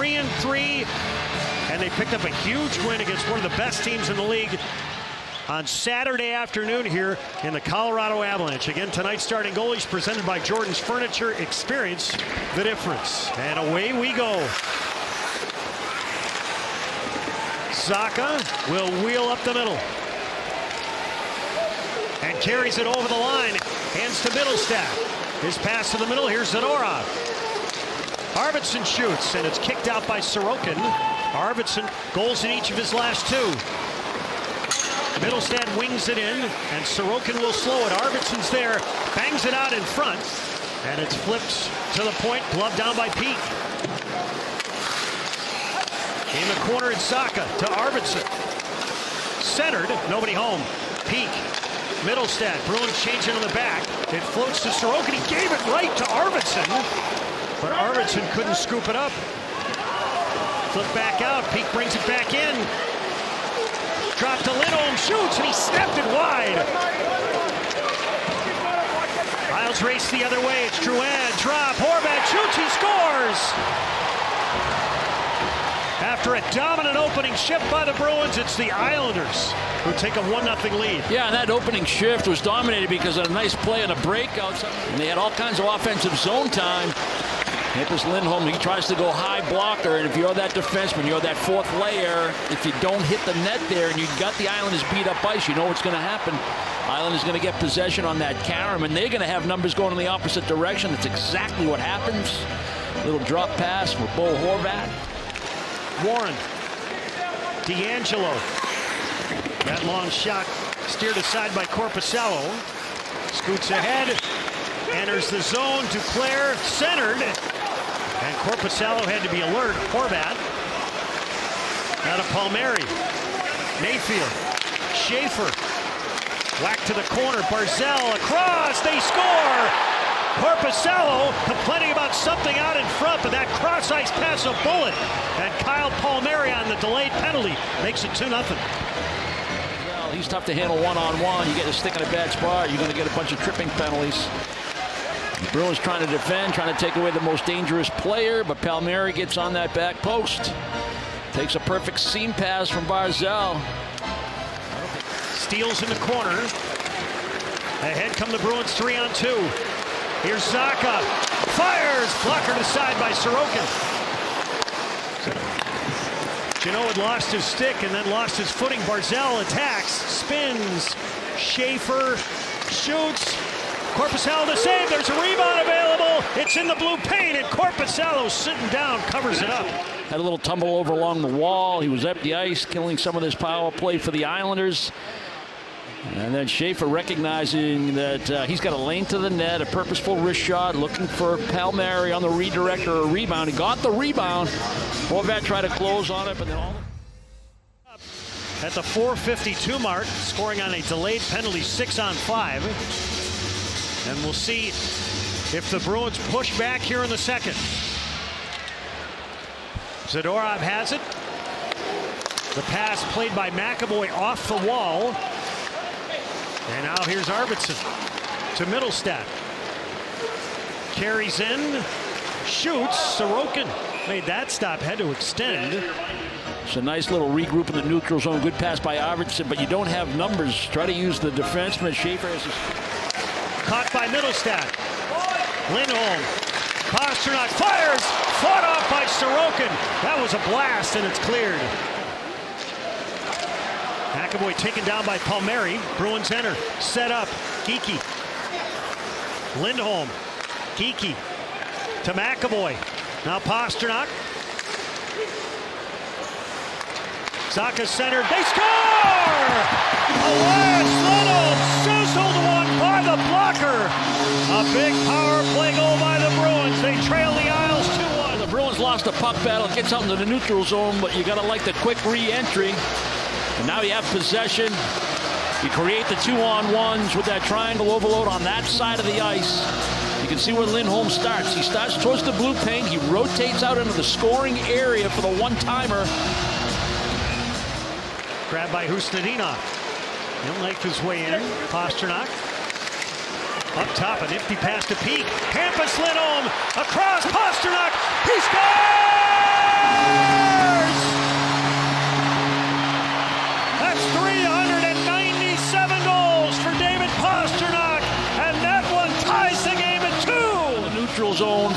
3-3, and they picked up a huge win against one of the best teams in the league on Saturday afternoon here in the Colorado Avalanche. Again, tonight's starting goalies presented by Jordan's Furniture. Experience the difference. And away we go. Zacha will wheel up the middle and carries it over the line. Hands to Middlestat. His pass to the middle. Here's Zadorov. Arvidsson shoots, and it's kicked out by Sorokin. Arvidsson goals in each of his last two. Middlestat wings it in, and Sorokin will slow it. Arvidsson's there, bangs it out in front, and it's flipped to the point, glove down by Peak. In the corner, it's Zacha to Arvidsson. Centered, nobody home. Peak, Middlestat, Bruins change it on the back. It floats to Sorokin. He gave it right to Arvidsson, but Arvidsson couldn't scoop it up. Flip back out, Peak brings it back in. Drop to Lindholm, shoots, and he stepped it wide. Isles race the other way. It's Drouin, drop, Horvat shoots, he scores! After a dominant opening shift by the Bruins, it's the Islanders who take a 1-0 lead. Yeah, and that opening shift was dominated because of a nice play and a breakout. And they had all kinds of offensive zone time. Hampus Lindholm, he tries to go high blocker, and if you're that defenseman, you're that fourth layer, if you don't hit the net there and you've got the Islanders beat up ice, you know what's going to happen. Islanders going to get possession on that carom, and they're going to have numbers going in the opposite direction. That's exactly what happens. Little drop pass for Bo Horvat. Warren. D'Angelo. That long shot steered aside by Korpisalo. Scoots ahead. Enters the zone. Duclair centered. And Korpisalo had to be alert. Horvat. Out of Palmieri. Mayfield. Schaefer. Whack to the corner. Barzal across. They score. Korpisalo complaining about something out in front, but that cross-ice pass a bullet. And Kyle Palmieri on the delayed penalty makes it 2-0. Well, he's tough to handle one-on-one. You get a stick in a bad spot, you're going to get a bunch of tripping penalties. The Bruins trying to defend, trying to take away the most dangerous player, but Palmieri gets on that back post. Takes a perfect seam pass from Barzal. Steals in the corner. Ahead come the Bruins 3-on-2. Here's Zacha. Fires. Blockered aside by Sorokin. Jeannot had lost his stick and then lost his footing. Barzal attacks. Spins. Schaefer shoots. Korpisalo to save. There's a rebound available. It's in the blue paint, and Korpisalo sitting down covers it up. Had a little tumble over along the wall. He was up the ice, killing some of this power play for the Islanders. And then Schaefer recognizing that he's got a lane to the net, a purposeful wrist shot, looking for Palmieri on the redirect or a rebound. He got the rebound. Horvat tried to close on it, but then all at the 4:52 mark, scoring on a delayed penalty, 6-on-5. And we'll see if the Bruins push back here in the second. Zadorov has it. The pass played by McAvoy off the wall. And now here's Arvidsson to Middlestat. Carries in, shoots. Sorokin made that stop, had to extend. It's a nice little regroup in the neutral zone. Good pass by Arvidsson, but you don't have numbers. Try to use the defenseman. Schaefer has his... Caught by Middlestat. Lindholm. Pastrnak fires. Fought off by Sorokin. That was a blast, and it's cleared. McAvoy taken down by Palmieri. Bruins enter. Set up. Geekie. Lindholm. Geekie. To McAvoy. Now Pastrnak. Zacha centered. They score! Elias Lindholm sizzled one by the blocker. A big power play goal by the Bruins. They trail the Isles 2-1. The Bruins lost the puck battle. Gets out into the neutral zone, but you got to like the quick re-entry. And now you have possession. You create the 2-on-1s with that triangle overload on that side of the ice. You can see where Lindholm starts. He starts towards the blue paint. He rotates out into the scoring area for the one-timer. Grabbed by Husnudinov. He'll make his way in. Pastrnak. Up top, a nifty pass to Peak. Hampus Lindholm across Pastrnak. He scores!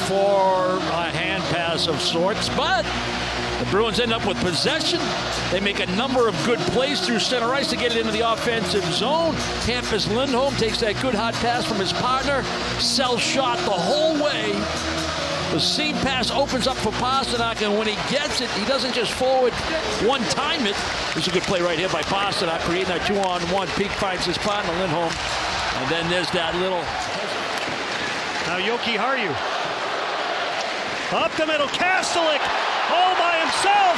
for a hand pass of sorts, but the Bruins end up with possession. They make a number of good plays through center ice to get it into the offensive zone. Hampus Lindholm takes that good hot pass from his partner. Self shot the whole way. The seam pass opens up for Pastrnak, and when he gets it, he doesn't just forward one-time it. There's a good play right here by Pastrnak, creating that 2-on-1. Peak finds his partner, Lindholm. And then there's that little... Now Yoki Harju. Up the middle, Kastelik all by himself.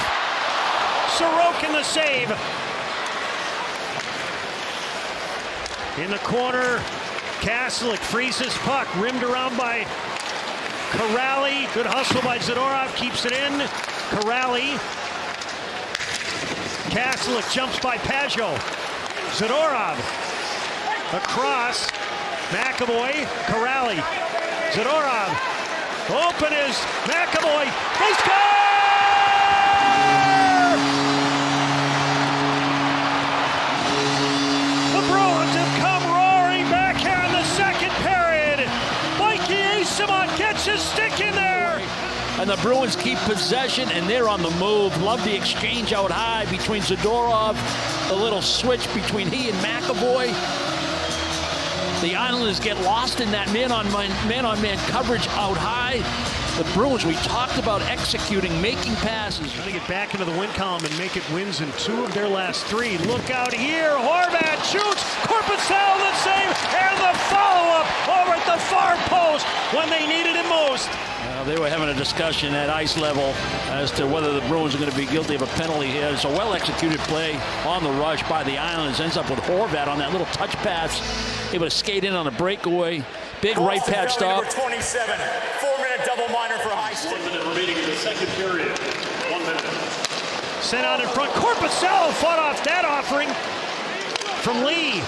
Sorokin the save. In the corner, Kastelik frees his puck, rimmed around by Kuraly. Good hustle by Zadorov, keeps it in. Kuraly. Kastelik jumps by Pajot. Zadorov across. McAvoy, Kuraly. Zadorov. Open is McAvoy. They score! The Bruins have come roaring back here in the second period. Mikey Eyssimont gets his stick in there. And the Bruins keep possession, and they're on the move. Love the exchange out high between Zadorov. The little switch between he and McAvoy. The Islanders get lost in that man-on-man coverage out high. The Bruins, we talked about executing, making passes. Trying to get back into the win column and make it wins in 2 of their last 3. Look out here. Horvat shoots. Korpisalo the save. And the follow-up over at the far post when they needed it most. They were having a discussion at ice level as to whether the Bruins are going to be guilty of a penalty here. It's a well-executed play on the rush by the Islanders. Ends up with Horvat on that little touch pass. Able to skate in on a breakaway. Big right pad stop. Number 27, 4-minute double minor for Heiston. 1 minute remaining in the second period. 1 minute. Sent out in front. Korpisalo fought off that offering from Lee.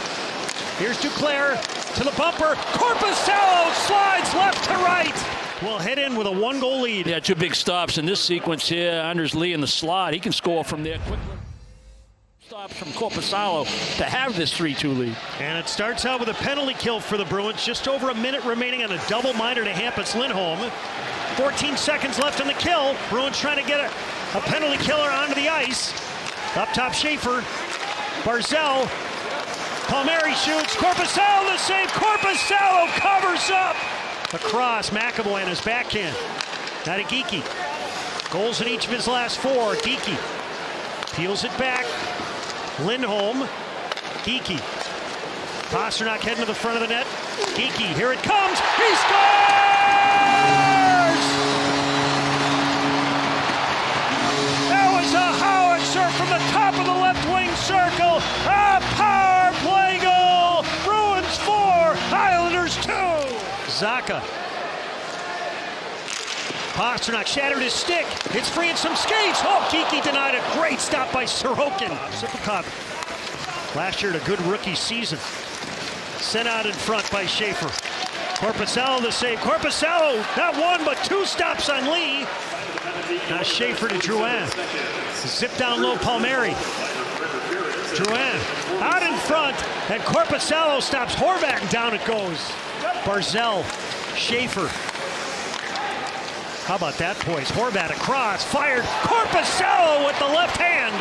Here's Duclair to the bumper. Korpisalo slides left to right. Will head in with a 1-goal lead. Yeah, 2 big stops in this sequence here. Anders Lee in the slot. He can score from there quickly. Stops from Korpisalo to have this 3-2 lead. And it starts out with a penalty kill for the Bruins. Just over a minute remaining on a double minor to Hampus Lindholm. 14 seconds left on the kill. Bruins trying to get a penalty killer onto the ice. Up top, Schaefer. Barzal. Palmieri shoots. Korpisalo the save. Korpisalo covers up. Across, McAvoy on his backhand. Now to Geekie. Goals in each of his last 4. Geekie peels it back. Lindholm. Geekie. Pastrnak heading to the front of the net. Geekie, here it comes. He scores! That was a howitzer from the top of the left wing circle. A power play goal. Bruins 4, Islanders 2. Zacha. Pastrnak shattered his stick. It's free in some skates. Oh, Geekie denied it. Great stop by Sorokin. Sipakov. Last year had a good rookie season. Sent out in front by Schaefer. Korpisalo the save. Korpisalo, not 1 but 2 stops on Lee. Now Schaefer to Drouin. Zip down low, Palmieri. Drouin out in front, and Korpisalo stops Horvat, and down it goes. Barzal, Schaefer. How about that poise? Horvat across, fired. Korpisalo with the left hand.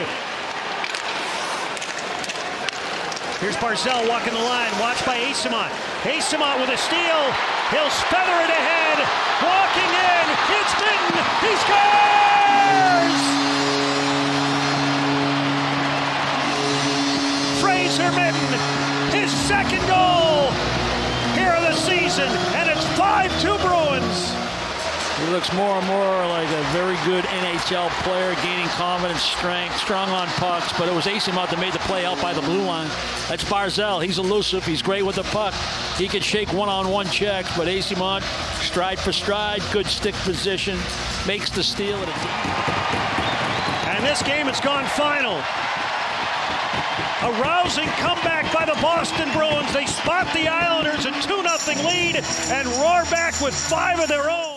Here's Barzal walking the line, watched by Eyssimont. Eyssimont with a steal. He'll feather it ahead. Walking in, it's Minten. He scores! Fraser Minten, his second goal here of the season, and it's 5-2 Bruins. He looks more and more like a very good NHL player, gaining confidence, strength, strong on pucks, but it was Eyssimont that made the play out by the blue line. That's Barzal. He's elusive. He's great with the puck. He can shake one-on-one checks, but Eyssimont, stride for stride, good stick position, makes the steal. And this game has gone final. A rousing comeback by the Boston Bruins. They spot the Islanders a 2-0 lead and roar back with 5 of their own.